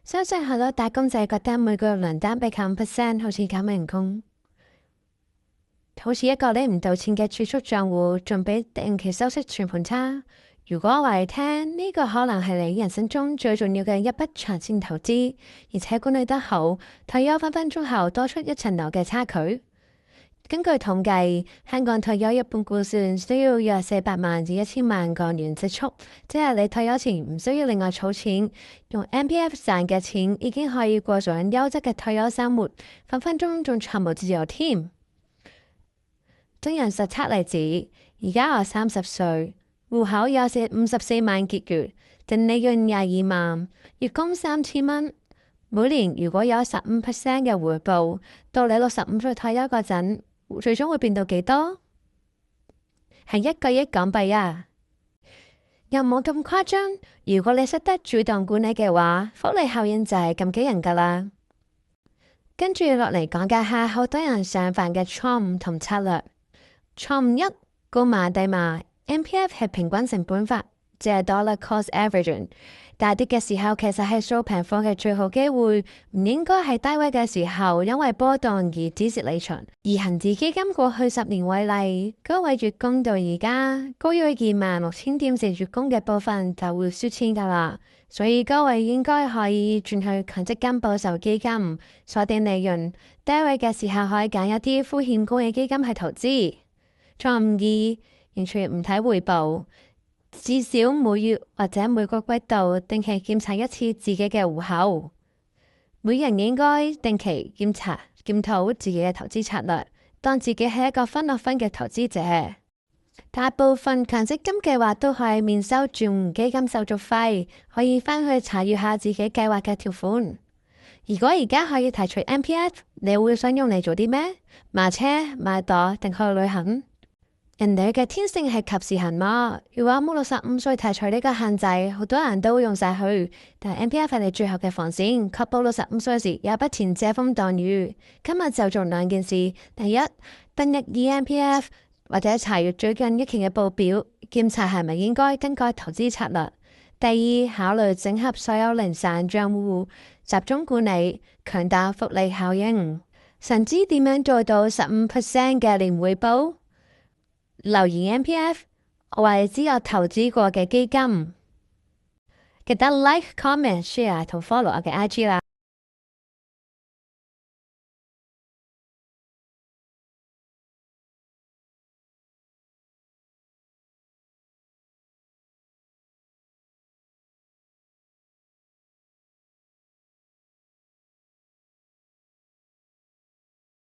相信好多打工仔覺得每個月糧單俾9% 好似減人工，好似一個拎唔到錢嘅儲蓄賬戶，仲比定期收息存款差。如果我話你聽，呢個可能係你人生中最重要嘅一筆長線投資，而且管理得好，退休分分鐘後多出一層樓嘅差距。根據統計，香港退休一般估算需要約400萬至1000萬港元積蓄，即係你退休前唔需要另外儲錢，用 MPF 賺嘅錢已經可以過上優質嘅退休生活，分分鐘仲財務自由添。真人實測例子，而家我30歲，戶口有54萬結餘，淨利潤22萬，月供3000蚊，每年如果有15% 嘅回報，到你65歲退休嗰陣，最終會變到幾多？係1個億港幣啊！又冇咁誇張。如果你識得主動管理嘅話，複利效應就係咁幾人噶啦。跟住落嚟講解下好多人常犯嘅錯誤同策略。錯誤1：高買低賣。MPF 係平均成本法，即係 dollar cost averaging。大跌嘅時候其實係掃平貨嘅最好機會，唔應該係低位嘅時候因為波動而止蝕離場。以恒指基金過去10年為例，高位月供到而家高於26,000點時月供嘅部分就會輸錢噶啦，所以高位應該可以轉去強積金保守基金鎖定利潤，低位嘅時候可以揀一啲風險高嘅基金去投資。錯誤2：完全唔睇回報。至少每月或者每個季度定期檢查一次自己嘅戶口。每人應該定期檢討自己嘅投資策略，當自己係一個分落分嘅投資者。大部分強積金計劃都可以免收轉換基金手續費，可以翻去查閱下自己計劃嘅條款。如果而家可以提取 MPF， 你會想用嚟做啲咩？買車、買袋定去旅行？人類嘅天性係及時行樂，如果冇65歲提取呢個限制，好多人都會用晒去。但係 MPF 係你最後嘅防線，確保65歲時有筆錢遮風擋雨。今日就做2件事：第一，登入 eMPF 或者查閱最近1期嘅報表，檢查係咪應該更改投資策略；第二，考慮整合所有零散賬戶，集中管理，強大複利效應。想知點樣做到15% 嘅年回報？留言 MPF， 我話你知我投資過嘅基金，記得 like、comment、share 同 follow 我嘅 IG 啦。